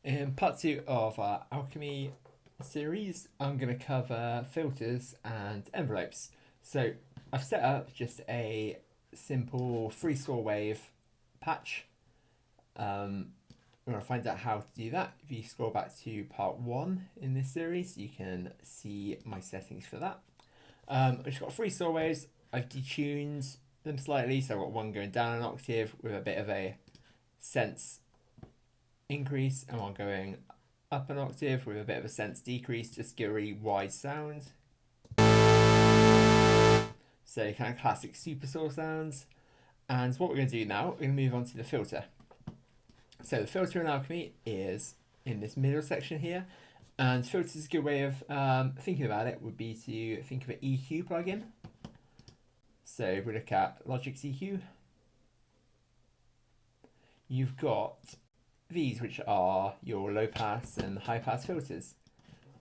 In part two of our Alchemy series, I'm going to cover filters and envelopes. So I've set up just a simple freestyle wave patch. We're going to find out how to do that. If you scroll back to part one in this series, you can see my settings for that. I've just got freestyle waves. I've detuned them slightly, so I've got one going down an octave with a bit of a sense increase and one going up an octave with a bit of a sense decrease, just to get a really wide sound. So kind of classic supersaw sounds. And what we're going to do now, we're going to move on to the filter. So the filter in Alchemy is in this middle section here, and filters is a good way of thinking about it would be to think of an EQ plugin. So if we look at Logic's EQ, you've got these, which are your low pass and high pass filters.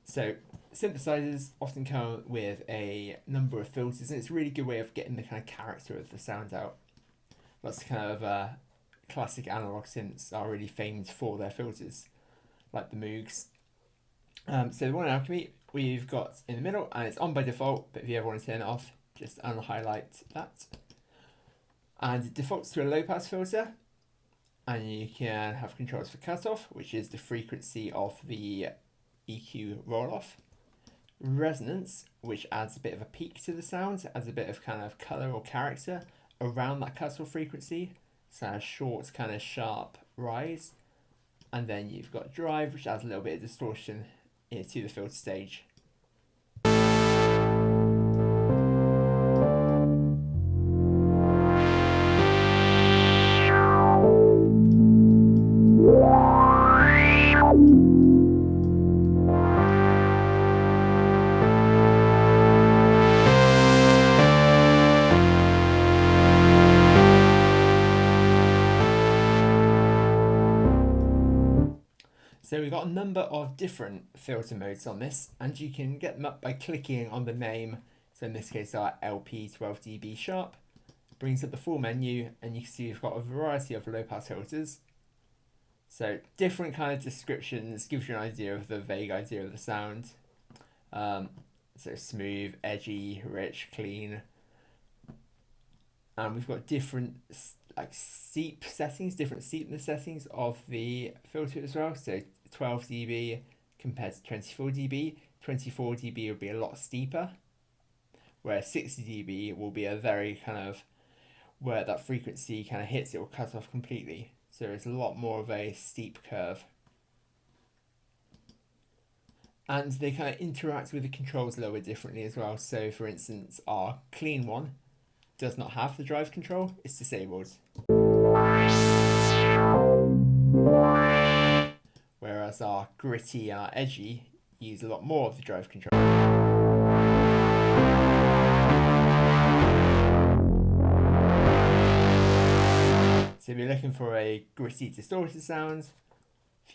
So synthesizers often come with a number of filters, and it's a really good way of getting the kind of character of the sound out. That's kind of classic analog synths are really famed for their filters, like the Moogs. So the one in Alchemy we've got in the middle, and it's on by default, but if you ever want to turn it off, just unhighlight that. And it defaults to a low pass filter, and you can have controls for cutoff, which is the frequency of the EQ roll off. Resonance, which adds a bit of a peak to the sound, adds a bit of kind of color or character around that cutoff frequency. So a short kind of sharp rise. And then you've got drive, which adds a little bit of distortion into the filter stage. So we've got a number of different filter modes on this, and you can get them up by clicking on the name. So in this case, our LP12dB sharp brings up the full menu, and you can see we've got a variety of low pass filters. So different kind of descriptions gives you an idea of the vague idea of the sound. So smooth, edgy, rich, clean. And we've got different like seep settings, different seepness settings of the filter as well. So 12 dB compared to 24 dB. 24 dB will be a lot steeper, whereas 60 dB will be a very kind of where that frequency kind of hits, it will cut off completely. So it's a lot more of a steep curve. And they kind of interact with the controls a little bit differently as well. So for instance, our clean one does not have the drive control, it's disabled. Whereas our gritty and our edgy use a lot more of the drive control. So if you're looking for a gritty distorted sound,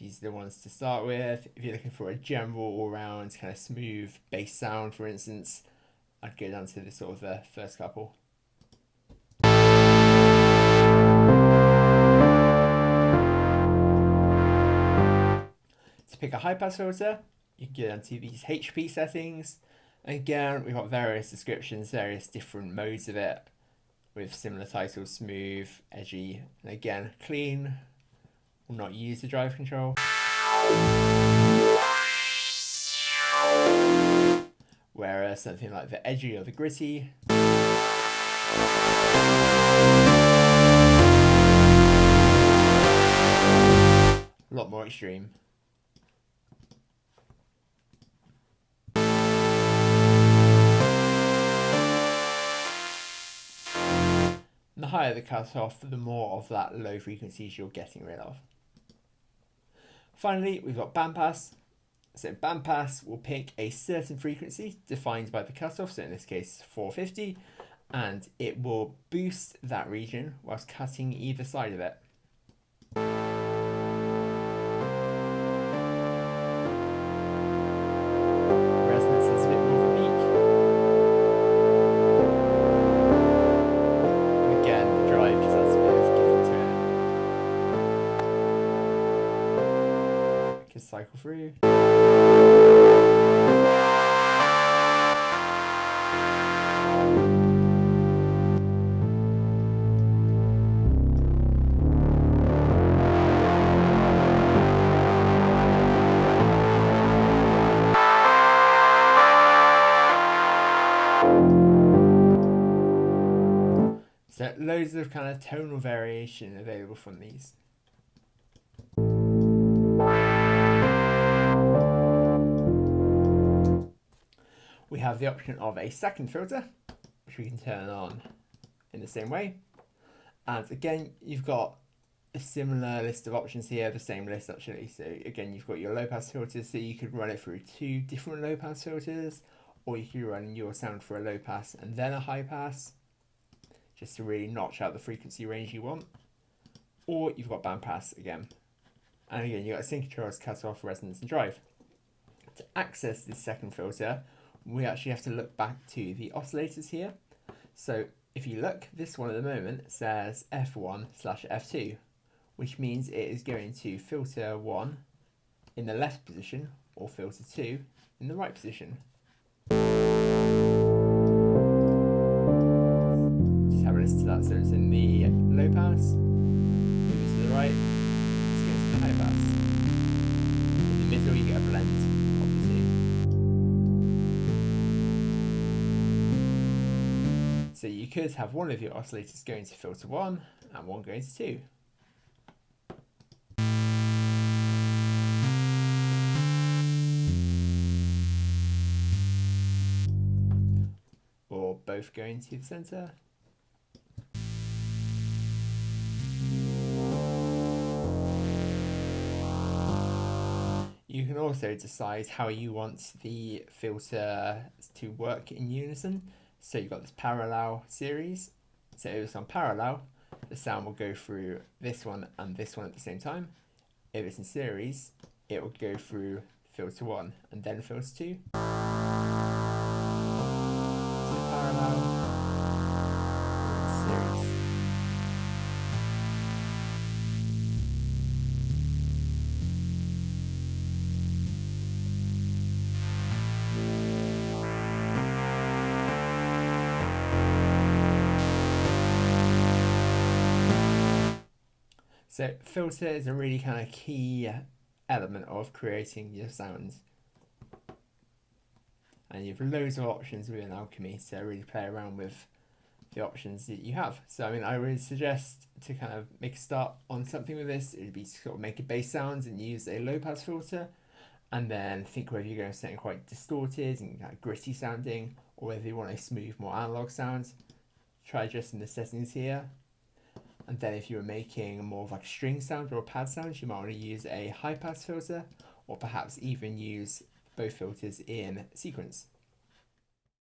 these are the ones to start with. If you're looking for a general all-round kind of smooth bass sound, for instance, I'd go down to the sort of the first couple. To pick a high pass filter, you can get onto these HP settings. Again, we've got various descriptions, various different modes of it with similar titles: smooth, edgy, and again, clean. Will not use the drive control. Whereas something like the edgy or the gritty a lot more extreme. And the higher the cutoff, the more of that low frequencies you're getting rid of. Finally, we've got bandpass. So bandpass will pick a certain frequency defined by the cutoff, so in this case 450, and it will boost that region whilst cutting either side of it. Resonance has a bit more of a peak. And again, the drive just adds a bit of kick to it. Just cycle through. So loads of kind of tonal variation available from these. We have the option of a second filter, which we can turn on in the same way. And again, you've got a similar list of options here, the same list actually. So again, you've got your low pass filters, so you could run it through 2 different low pass filters, or you could run your sound for a low pass and then a high pass, just to really notch out the frequency range you want. Or you've got band pass again. And again, you've got sync controls, cut off, resonance and drive. To access this second filter, we actually have to look back to the oscillators here. So if you look, this one at the moment says F1/F2, which means it is going to filter 1 in the left position or filter 2 in the right position. Just have a listen to that. So it's in the low pass, move it to the right, it's going to the high pass. In the middle you get a blend of the two. So you could have one of your oscillators going to filter 1 and one going to 2. Or both going to the center. You can also decide how you want the filter to work in unison. So you've got this parallel series. So if it's on parallel, the sound will go through this one and this one at the same time. If it's in series, it will go through filter 1 and then filter 2. Parallel, series. So filter is a really kind of key element of creating your sounds. And you have loads of options within Alchemy, so really play around with the options that you have. So I mean, I would suggest to kind of make a start on something with this. It would be sort of make a bass sounds and use a low pass filter, and then think whether you're going to something quite distorted and kind of gritty sounding, or whether you want a smooth, more analog sound. Try adjusting the settings here. And then if you were making more of like a string sound or a pad sound, you might want to use a high pass filter, or perhaps even use both filters in sequence.